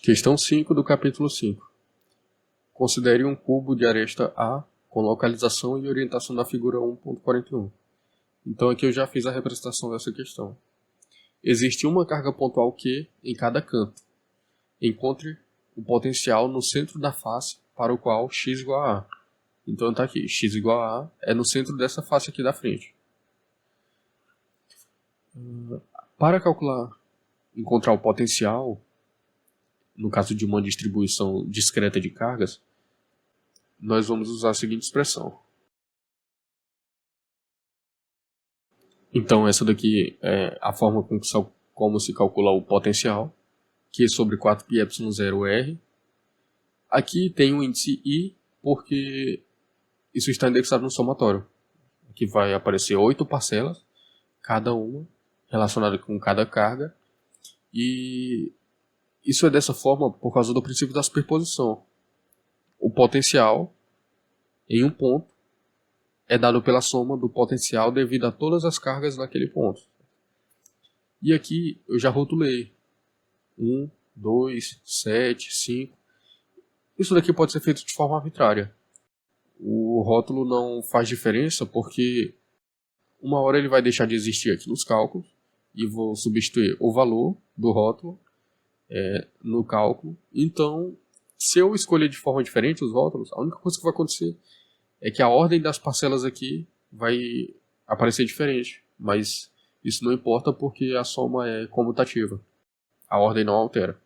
Questão 5 do capítulo 5. Considere um cubo de aresta A com localização e orientação da figura 1.41. Então aqui eu já fiz a representação dessa questão. Existe uma carga pontual Q em cada canto. Encontre o potencial no centro da face para o qual x igual a A. Então está aqui, x igual a A é no centro dessa face aqui da frente. Para encontrar o potencial, no caso de uma distribuição discreta de cargas, nós vamos usar a seguinte expressão. Então essa daqui é a forma como se calcula o potencial, Q sobre 4πε0r. Aqui tem o índice I, porque isso está indexado no somatório. Aqui vai aparecer 8 parcelas, cada uma relacionada com cada carga. E isso é dessa forma por causa do princípio da superposição. O potencial em um ponto é dado pela soma do potencial devido a todas as cargas naquele ponto. E aqui eu já rotulei 1, 2, 7, 5. Isso daqui pode ser feito de forma arbitrária. O rótulo não faz diferença porque uma hora ele vai deixar de existir aqui nos cálculos e vou substituir o valor do rótulo no cálculo. Então, se eu escolher de forma diferente os rótulos, a única coisa que vai acontecer é que a ordem das parcelas aqui vai aparecer diferente, mas isso não importa porque a soma é comutativa. A ordem não altera.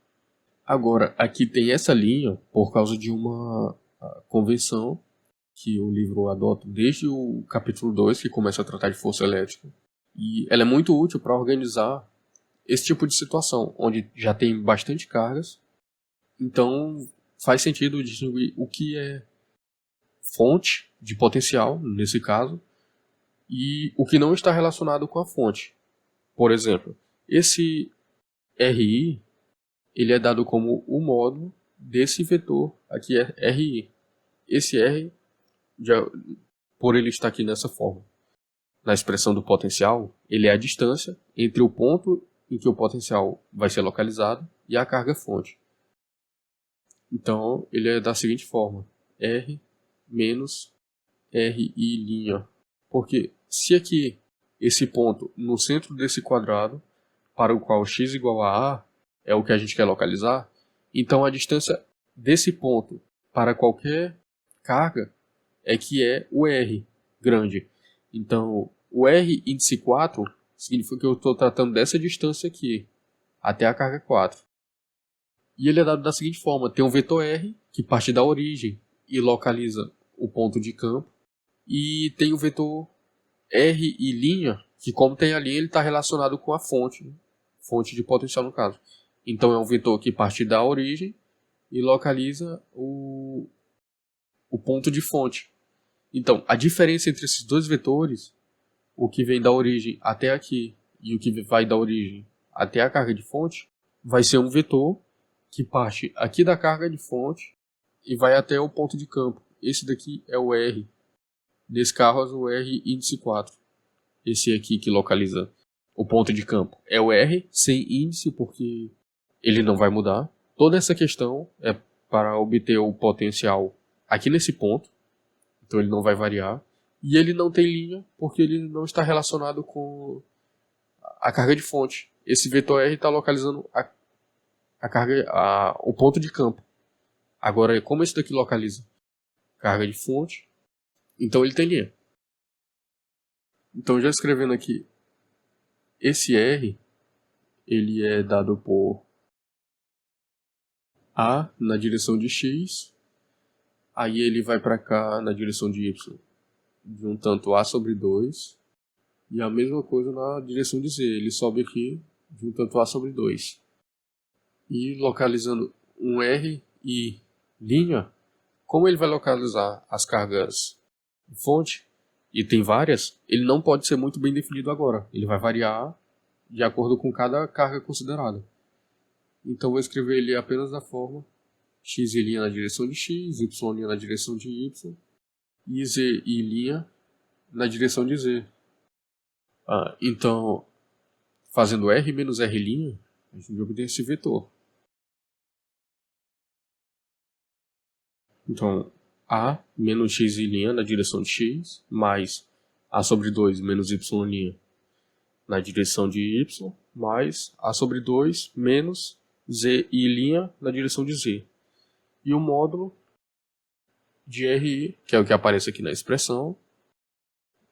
Agora, aqui tem essa linha por causa de uma convenção que o livro adota desde o capítulo 2, que começa a tratar de força elétrica. E ela é muito útil para organizar esse tipo de situação, onde já tem bastante cargas. Então, faz sentido distinguir o que é fonte de potencial, nesse caso, e o que não está relacionado com a fonte. Por exemplo, esse RI ele é dado como o módulo desse vetor, aqui é RI. Esse R, por ele estar aqui nessa forma, na expressão do potencial, ele é a distância entre o ponto em que o potencial vai ser localizado e a carga fonte. Então, ele é da seguinte forma, R menos RI'. Porque se aqui, esse ponto no centro desse quadrado, para o qual x igual a A é o que a gente quer localizar, então a distância desse ponto para qualquer carga é que é o R grande. Então, o R índice 4 significa que eu estou tratando dessa distância aqui, até a carga 4. E ele é dado da seguinte forma, tem um vetor R, que parte da origem e localiza o ponto de campo, e tem o vetor R e linha, que como tem a linha, ele está relacionado com a fonte de potencial no caso. Então é um vetor que parte da origem e localiza o ponto de fonte. Então, a diferença entre esses dois vetores, o que vem da origem até aqui e o que vai da origem até a carga de fonte, vai ser um vetor que parte aqui da carga de fonte e vai até o ponto de campo. Esse daqui é o R. Nesse caso, é o R índice 4. Esse aqui que localiza o ponto de campo é o R sem índice, porque ele não vai mudar. Toda essa questão é para obter o potencial aqui nesse ponto. Então ele não vai variar. E ele não tem linha, porque ele não está relacionado com a carga de fonte. Esse vetor R está localizando o ponto de campo. Agora, como esse daqui localiza carga de fonte, então ele tem linha. Então, já escrevendo aqui, esse R, ele é dado por A na direção de X, aí ele vai para cá na direção de Y, de um tanto A sobre 2, e a mesma coisa na direção de Z, ele sobe aqui de um tanto A sobre 2. E localizando um R e linha, como ele vai localizar as cargas de fonte, e tem várias, ele não pode ser muito bem definido agora. Ele vai variar de acordo com cada carga considerada. Então vou escrever ele apenas da forma x e linha na direção de x, y linha na direção de y, e z e linha na direção de z. Então, fazendo r menos r', a gente obtém esse vetor. Então, A menos x' na direção de x, mais A sobre 2 menos y' na direção de y, mais A sobre 2 menos z' na direção de z. E o módulo de RI, que é o que aparece aqui na expressão,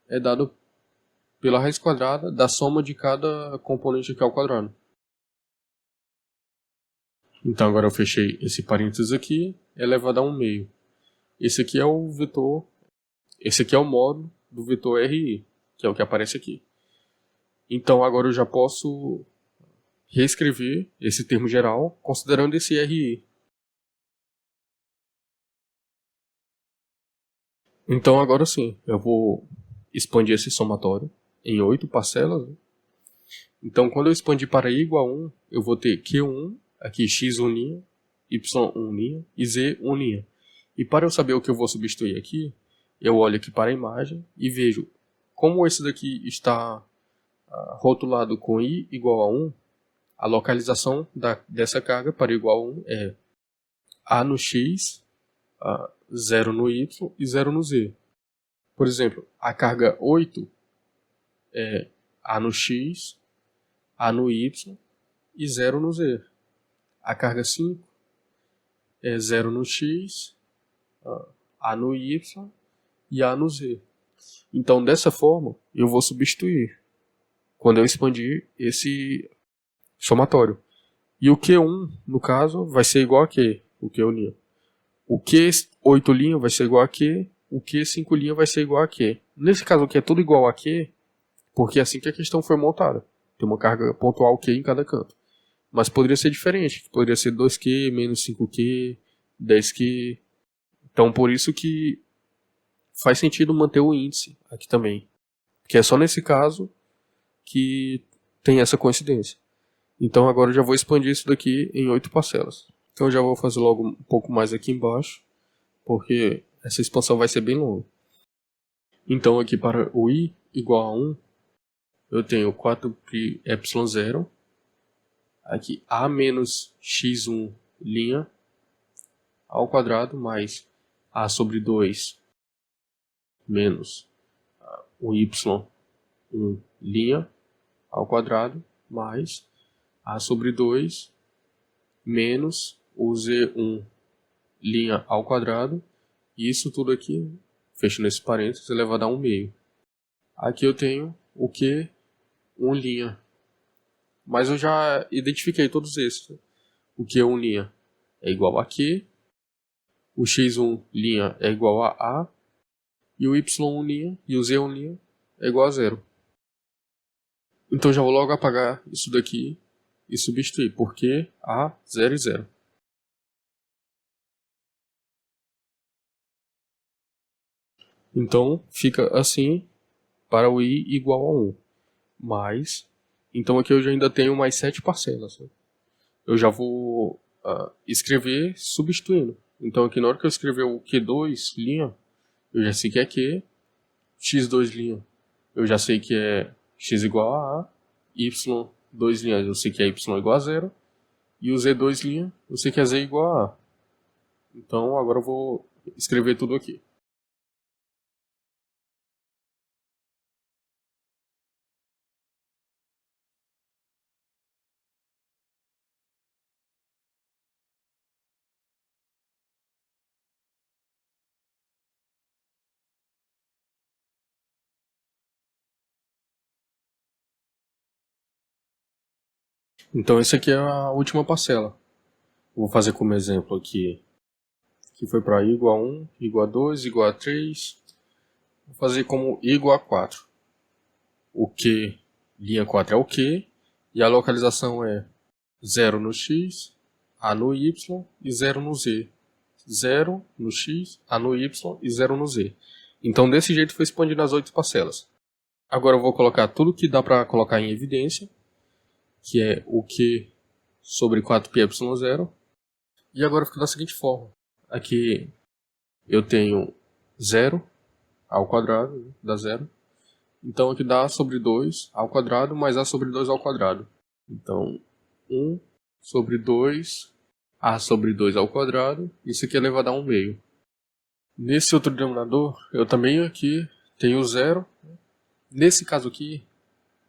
é dado pela raiz quadrada da soma de cada componente aqui ao quadrado. Então agora eu fechei esse parênteses aqui, elevado a 1/2. Esse aqui é o vetor, esse aqui é o módulo do vetor RI, que é o que aparece aqui. Então agora eu já posso reescrever esse termo geral considerando esse RI. Então agora sim, eu vou expandir esse somatório em 8 parcelas. Então quando eu expandir para i igual a 1, eu vou ter Q1, aqui x1', y1' e z1'. E para eu saber o que eu vou substituir aqui, eu olho aqui para a imagem e vejo como esse daqui está rotulado com i igual a 1, a localização dessa carga para i igual a 1 é A no x, 0 no y e 0 no z. Por exemplo, a carga 8 é A no x, A no y e 0 no z. A carga 5 é 0 no x, A no y e A no z. Então, dessa forma, eu vou substituir quando eu expandir esse somatório. E o Q1, no caso, vai ser igual a Q, o Q1'. O Q8' vai ser igual a Q, o Q5' vai ser igual a Q. Nesse caso aqui é tudo igual a Q, porque é assim que a questão foi montada. Tem uma carga pontual Q em cada canto. Mas poderia ser diferente, poderia ser 2Q, menos 5Q, 10Q. Então por isso que faz sentido manter o índice aqui também. Que é só nesse caso que tem essa coincidência. Então agora eu já vou expandir isso daqui em 8 parcelas. Então eu já vou fazer logo um pouco mais aqui embaixo, porque essa expansão vai ser bem longa. Então aqui para o i igual a 1, eu tenho 4πε0, aqui a menos x1' ao quadrado mais a sobre 2 menos o y1' ao quadrado mais a sobre 2 menos o z1' ao quadrado, e isso tudo aqui, fechando esse parênteses, elevado a 1/2. Aqui eu tenho o Q1', mas eu já identifiquei todos esses. O Q1' é igual a Q, o x1' é igual a A, e o y1' e o z1' é igual a 0. Então já vou logo apagar isso daqui e substituir, porque A, 0 e 0. Então fica assim para o i igual a 1. Mas, então aqui eu já ainda tenho mais 7 parcelas. Eu já vou escrever substituindo. Então aqui na hora que eu escrever o Q2', eu já sei que é Q, x2', eu já sei que é x igual a A, y2', eu sei que é y igual a 0, e o z2', eu sei que é z igual a A. Então agora eu vou escrever tudo aqui. Então essa aqui é a última parcela. Vou fazer como exemplo aqui, que foi para i igual a 1, igual a 2, igual a 3. Vou fazer como i igual a 4. O Q, linha 4 é o Q, e a localização é 0 no x, A no y e 0 no z. 0 no x, A no y e 0 no z. Então desse jeito foi expandindo as 8 parcelas. Agora eu vou colocar tudo que dá para colocar em evidência, que é o Q sobre 4πε0. E agora fica da seguinte forma. Aqui eu tenho 0 ao quadrado, dá 0. Então aqui dá A sobre 2 ao quadrado mais A sobre 2 ao quadrado. Então 1 sobre 2, A sobre 2 ao quadrado. Isso aqui é elevado a 1/2. Nesse outro denominador, eu também aqui tenho 0. Nesse caso aqui,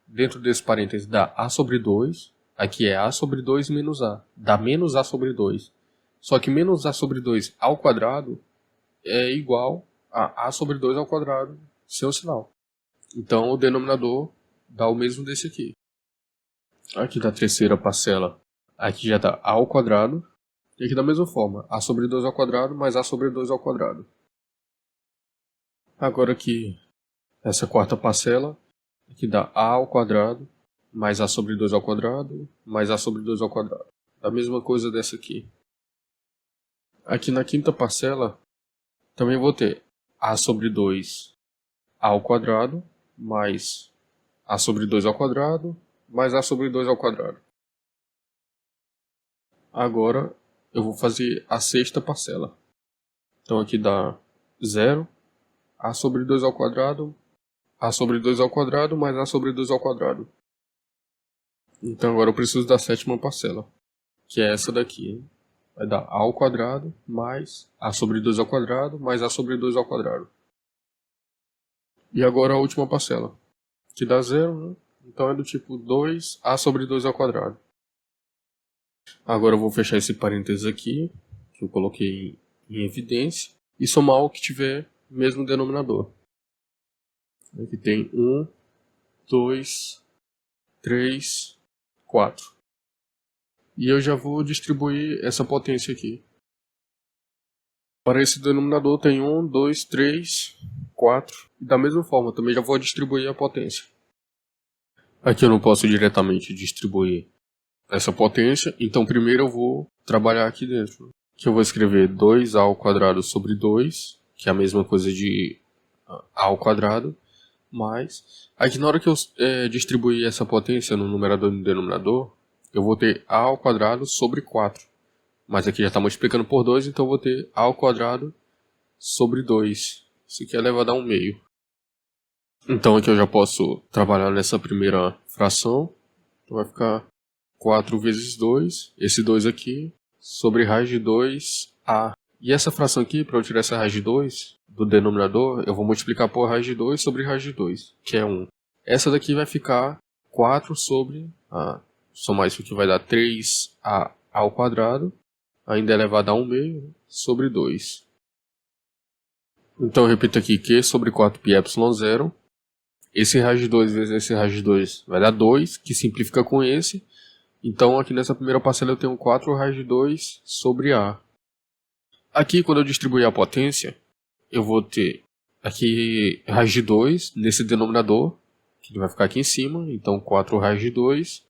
dentro desse parênteses dá A sobre 2. Aqui é A sobre 2 menos A. Dá menos A sobre 2. Só que menos A sobre 2 ao quadrado é igual a A sobre 2 ao quadrado, sem o sinal. Então o denominador dá o mesmo desse aqui. Aqui da terceira parcela, aqui já está A ao quadrado. E aqui da mesma forma, A sobre 2 ao quadrado mais A sobre 2 ao quadrado. Agora aqui, essa quarta parcela, aqui dá A ao quadrado mais A sobre 2 ao quadrado mais A sobre 2 ao quadrado. A mesma coisa dessa aqui. Aqui na quinta parcela, também vou ter A sobre 2 ao quadrado mais A sobre 2 ao quadrado mais A sobre 2 ao quadrado. Agora eu vou fazer a sexta parcela. Então aqui dá 0, A sobre 2 ao quadrado, A sobre 2 ao quadrado mais A sobre 2 ao quadrado. Então agora eu preciso da sétima parcela, que é essa daqui. Vai dar A ao quadrado mais A sobre 2 ao quadrado mais A sobre 2 ao quadrado. E agora a última parcela, que dá 0, né? Então é do tipo 2A sobre 2 ao quadrado. Agora eu vou fechar esse parênteses aqui, que eu coloquei em evidência, e somar o que tiver mesmo denominador. Aqui tem 1, 2, 3, 4. E eu já vou distribuir essa potência aqui. Para esse denominador tem 1, 2, 3, 4. E da mesma forma, também já vou distribuir a potência. Aqui eu não posso diretamente distribuir essa potência, então primeiro eu vou trabalhar aqui dentro. Aqui eu vou escrever 2A ao quadrado sobre 2, que é a mesma coisa de A ao quadrado, mais... Aqui na hora que eu distribuir essa potência no numerador e no denominador, eu vou ter A ao quadrado sobre 4. Mas aqui já está multiplicando por 2, então eu vou ter A ao quadrado sobre 2. Isso aqui é elevado a 1 meio. Então aqui eu já posso trabalhar nessa primeira fração. Então vai ficar 4 vezes 2, esse 2 aqui, sobre raiz de 2A. E essa fração aqui, para eu tirar essa raiz de 2 do denominador, eu vou multiplicar por raiz de 2 sobre raiz de 2, que é 1. Essa daqui vai ficar 4 sobre A. Somar isso aqui vai dar 3A ao quadrado, ainda elevado a 1 meio, sobre 2. Então eu repito aqui Q sobre 4πε0. Esse raiz de 2 vezes esse raiz de 2 vai dar 2, que simplifica com esse. Então aqui nessa primeira parcela eu tenho 4 raiz de 2 sobre A. Aqui quando eu distribuir a potência, eu vou ter aqui raiz de 2 nesse denominador, que vai ficar aqui em cima. Então 4 raiz de 2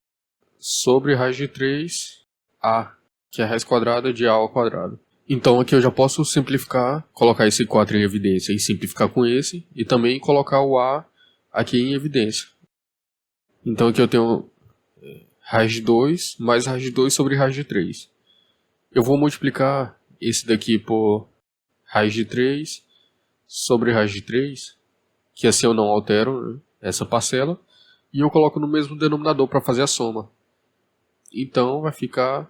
sobre raiz de 3A, que é a raiz quadrada de A ao quadrado. Então aqui eu já posso simplificar, colocar esse 4 em evidência e simplificar com esse, e também colocar o A aqui em evidência. Então aqui eu tenho raiz de 2 mais raiz de 2 sobre raiz de 3. Eu vou multiplicar esse daqui por raiz de 3 sobre raiz de 3, que assim eu não altero, né, essa parcela, e eu coloco no mesmo denominador para fazer a soma. Então vai ficar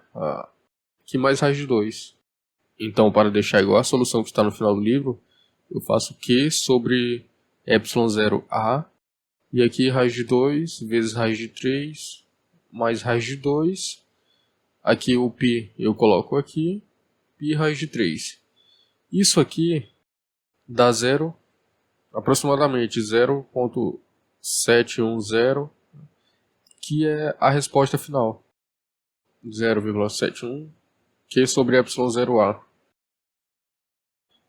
aqui mais raiz de 2. Então, para deixar igual a solução que está no final do livro, eu faço Q sobre ε0A, e aqui raiz de 2 vezes raiz de 3 mais raiz de 2. Aqui o π eu coloco aqui, π raiz de 3. Isso aqui dá aproximadamente 0,710, que é a resposta final. 0,71 Q sobre ε0A.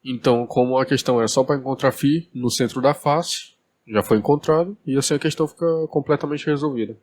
Então, como a questão era só para encontrar φ no centro da face, já foi encontrado, e assim a questão fica completamente resolvida.